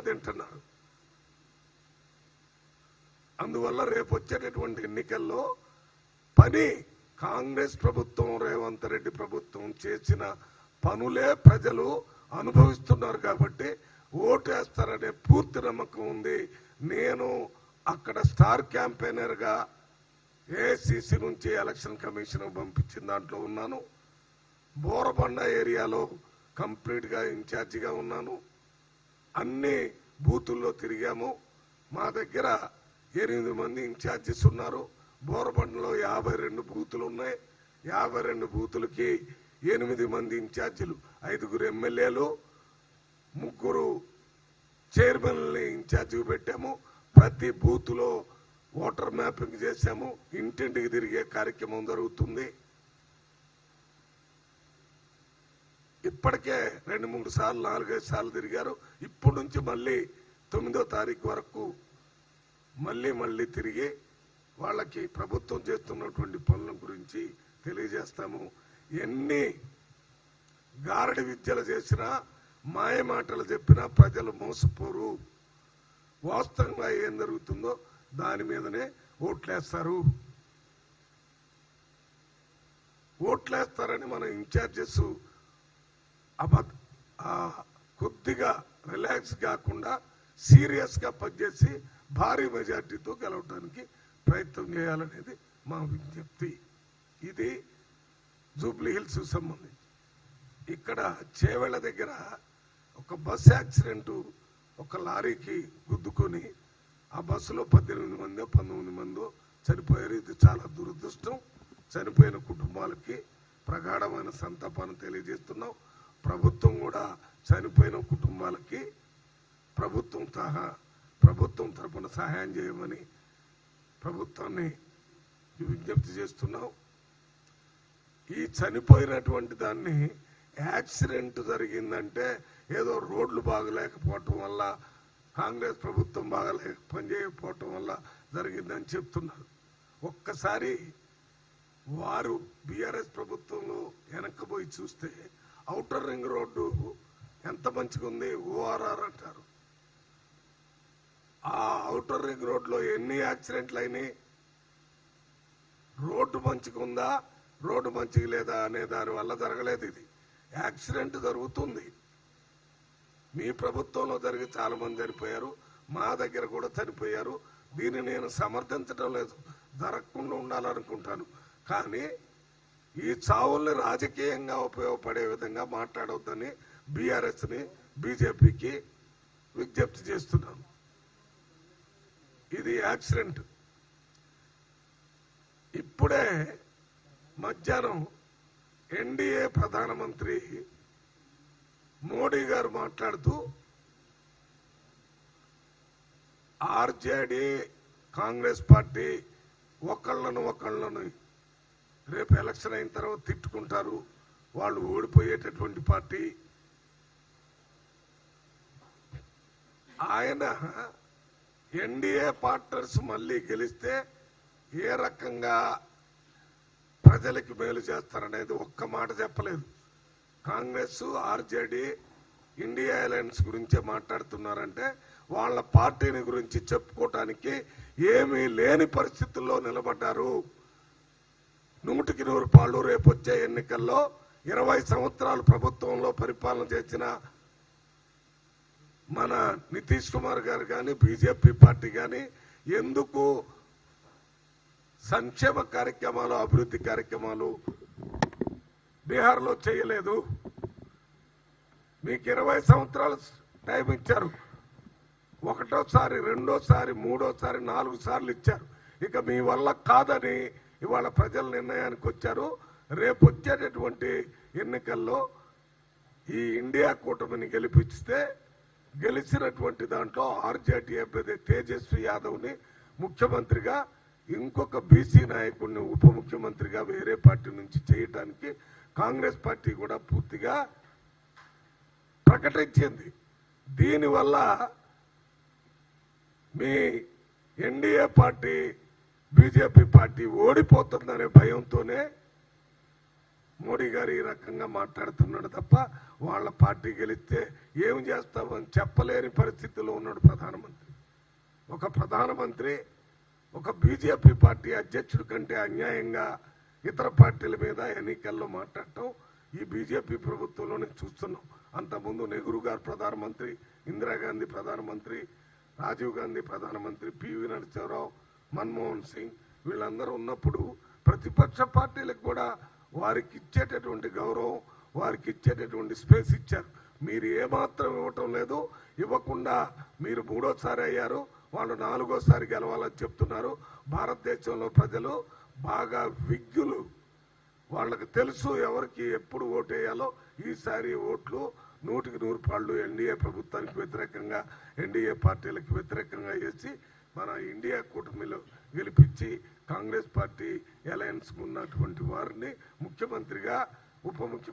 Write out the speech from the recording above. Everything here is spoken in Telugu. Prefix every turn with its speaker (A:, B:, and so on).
A: దెబ్బతింటున్నారు. అందువల్ల రేపు వచ్చేటటువంటి ఎన్నికల్లో పని కాంగ్రెస్ ప్రభుత్వం, రేవంత్ రెడ్డి ప్రభుత్వం చేసిన పనులే ప్రజలు అనుభవిస్తున్నారు కాబట్టి ఓటేస్తారనే పూర్తి నమ్మకం ఉంది. నేను అక్కడ స్టార్ క్యాంపెయినర్గా ఏఐసిసి నుంచి ఎలక్షన్ కమిషన్ పంపించిన దాంట్లో ఉన్నాను. బోరబండ ఏరియాలో కంప్లీట్గా ఇన్ఛార్జిగా ఉన్నాను. అన్ని బూతుల్లో తిరిగాము. మా దగ్గర 8 మంది ఇన్ఛార్జెస్ ఉన్నారు. బోరబండలో 52 బూతులు ఉన్నాయి. 52 బూతులకి 8 మంది ఇన్ఛార్జీలు, 5 ఎమ్మెల్యేలు, 3 చైర్మన్ని ఇన్ఛార్జిగా పెట్టాము. ప్రతి బూతులో ఓటర్ మ్యాపింగ్ చేశాము. ఇంటింటికి తిరిగే కార్యక్రమం జరుగుతుంది. ఇప్పటికే 2-3 సార్లు 4-5 సార్లు తిరిగారు. ఇప్పటి నుంచి మళ్ళీ 9వ తారీఖు వరకు మళ్ళీ తిరిగి వాళ్ళకి ప్రభుత్వం చేస్తున్నటువంటి పనుల గురించి తెలియజేస్తాము. ఎన్ని గారడి విద్యలు చేసినా, మాయ మాటలు చెప్పినా ప్రజలు మోసపోరు. వాస్తవంగా ఏం జరుగుతుందో దాని మీదనే ఓట్లేస్తారు. ఓట్లేస్తారని మన ఇన్ఛార్జెస్ కొద్దిగా రిలాక్స్ కాకుండా సీరియస్గా పనిచేసి భారీ మెజార్టీతో గెలవడానికి ప్రయత్నం చేయాలనేది మా విజ్ఞప్తి. ఇది జూబ్లీ హిల్స్ సంబంధించి. ఇక్కడ చేవెళ్ళ దగ్గర ఒక బస్ యాక్సిడెంట్, ఒక లారీకి గుద్దుకొని ఆ బస్సులో 18 మందో 19 మందో చనిపోయారు. ఇది చాలా దురదృష్టం. చనిపోయిన కుటుంబాలకి ప్రగాఢమైన సంతాపాన్ని తెలియజేస్తున్నాం. ప్రభుత్వం కూడా చనిపోయిన కుటుంబాలకి ప్రభుత్వం తరపున సహాయం చేయమని ప్రభుత్వాన్ని విజ్ఞప్తి చేస్తున్నాం. ఈ చనిపోయినటువంటి దాన్ని యాక్సిడెంట్ జరిగిందంటే ఏదో రోడ్లు బాగలేకపోవటం వల్ల, కాంగ్రెస్ ప్రభుత్వం పనిచేయకపోవటం వల్ల జరిగిందని చెప్తున్నారు. ఒక్కసారి వారు బీఆర్ఎస్ ప్రభుత్వంలో వెనక్కిపోయి చూస్తే ఔటర్ రింగ్ రోడ్డు ఎంత మంచిగా ఉంది, ఓఆర్ఆర్ అంటారు. ఆ ఔటర్ రింగ్ రోడ్లో ఎన్ని యాక్సిడెంట్లు అయినాయి? రోడ్డు మంచిగా ఉందా, రోడ్డు మంచిగా లేదా అనే దాని వల్ల జరగలేదు. ఇది యాక్సిడెంట్ జరుగుతుంది. మీ ప్రభుత్వంలో జరిగి చాలా మంది చనిపోయారు, మా దగ్గర కూడా చనిపోయారు. దీన్ని నేను సమర్థించడం లేదు, జరగకుండా ఉండాలనుకుంటాను. కానీ ఈ చావుల్ని రాజకీయంగా ఉపయోగపడే విధంగా మాట్లాడవద్దని బీఆర్ఎస్ని, బీజేపీకి విజ్ఞప్తి చేస్తున్నాను. ఇది యాక్సిడెంట్. ఇప్పుడే మధ్యాహ్నం ఎన్డీఏ ప్రధానమంత్రి మోడీ గారు మాట్లాడుతూ ఆర్జేడీ, కాంగ్రెస్ పార్టీ ఒకళ్ళను రేపు ఎలక్షన్ అయిన తర్వాత తిట్టుకుంటారు, వాళ్ళు ఓడిపోయేటటువంటి పార్టీ. ఆయన ఎన్డీఏ పార్ట్నర్స్ మళ్ళీ గెలిస్తే ఏ రకంగా ప్రజలకు మేలు చేస్తారనేది ఒక్క మాట చెప్పలేదు. కాంగ్రెస్, ఆర్జేడీ, ఇండియా అలయన్స్ గురించే మాట్లాడుతున్నారంటే వాళ్ళ పార్టీని గురించి చెప్పుకోవటానికి ఏమీ లేని పరిస్థితుల్లో నిలబడ్డారు. 100కి 100 రేపు వచ్చే ఎన్నికల్లో 20 సంవత్సరాలు ప్రభుత్వంలో పరిపాలన చేసిన మన నితీష్ కుమార్ గారు కానీ, బీజేపీ పార్టీ కానీ ఎందుకు సంక్షేమ కార్యక్రమాలు, అభివృద్ధి కార్యక్రమాలు బీహార్లో చేయలేదు? మీకు 20 సంవత్సరాలు టైం ఇచ్చారు. ఒకటోసారి, రెండోసారి, మూడోసారి, 4 సార్లు ఇచ్చారు. ఇక మీ వల్ల కాదని ఇవాళ ప్రజల నిర్ణయానికి వచ్చారు. రేపు వచ్చేటటువంటి ఎన్నికల్లో ఈ ఇండియా కూటమిని గెలిపిస్తే గెలిచినటువంటి దాంట్లో ఆర్జేడీ అభ్యర్థి తేజస్వి యాదవ్ని ముఖ్యమంత్రిగా, ఇంకొక బీసీ నాయకుడిని ఉప ముఖ్యమంత్రిగా వేరే పార్టీ నుంచి చేయటానికి కాంగ్రెస్ పార్టీ కూడా పూర్తిగా ప్రకటించింది. దీనివల్ల మీ ఎన్డీఏ పార్టీ, బీజేపీ పార్టీ ఓడిపోతుందనే భయంతోనే మోడీ గారు ఈ రకంగా మాట్లాడుతున్నాడు తప్ప వాళ్ళ పార్టీ గెలిస్తే ఏం చేస్తామని చెప్పలేని పరిస్థితిలో ఉన్నాడు ప్రధానమంత్రి. ఒక ప్రధానమంత్రి ఒక బీజేపీ పార్టీ అధ్యక్షుడి కంటే అన్యాయంగా ఇతర పార్టీల మీద ఎన్నికల్లో మాట్లాడటం ఈ బీజేపీ ప్రభుత్వంలోనే చూస్తున్నాం. అంతకుముందు నెహ్రూ గారు ప్రధానమంత్రి, ఇందిరాగాంధీ ప్రధానమంత్రి, రాజీవ్ గాంధీ ప్రధానమంత్రి, పివి నరసింహారావు, మన్మోహన్ సింగ్ వీళ్ళందరూ ఉన్నప్పుడు ప్రతిపక్ష పార్టీలకు కూడా వారికి ఇచ్చేటటువంటి గౌరవం, వారికి ఇచ్చేటటువంటి స్పేస్ ఇచ్చారు. మీరు ఏమాత్రం ఇవ్వటం లేదు. ఇవ్వకుండా మీరు 3వ సారి అయ్యారు, వాళ్ళు 4వ సారి గెలవాలని చెప్తున్నారు. భారతదేశంలో ప్రజలు బాగా విజ్ఞులు, వాళ్ళకి తెలుసు ఎవరికి ఎప్పుడు ఓటు వేయాలో. ఈసారి ఓట్లు 100% ఎన్డీఏ ప్రభుత్వానికి వ్యతిరేకంగా, ఎన్డీఏ పార్టీలకు వ్యతిరేకంగా వేసి మన ఇండియా కూటమిలో గెలిపించి కాంగ్రెస్ పార్టీ అలయన్స్ ఉన్నటువంటి వారిని ముఖ్యమంత్రిగా, ఉప ముఖ్యమంత్రి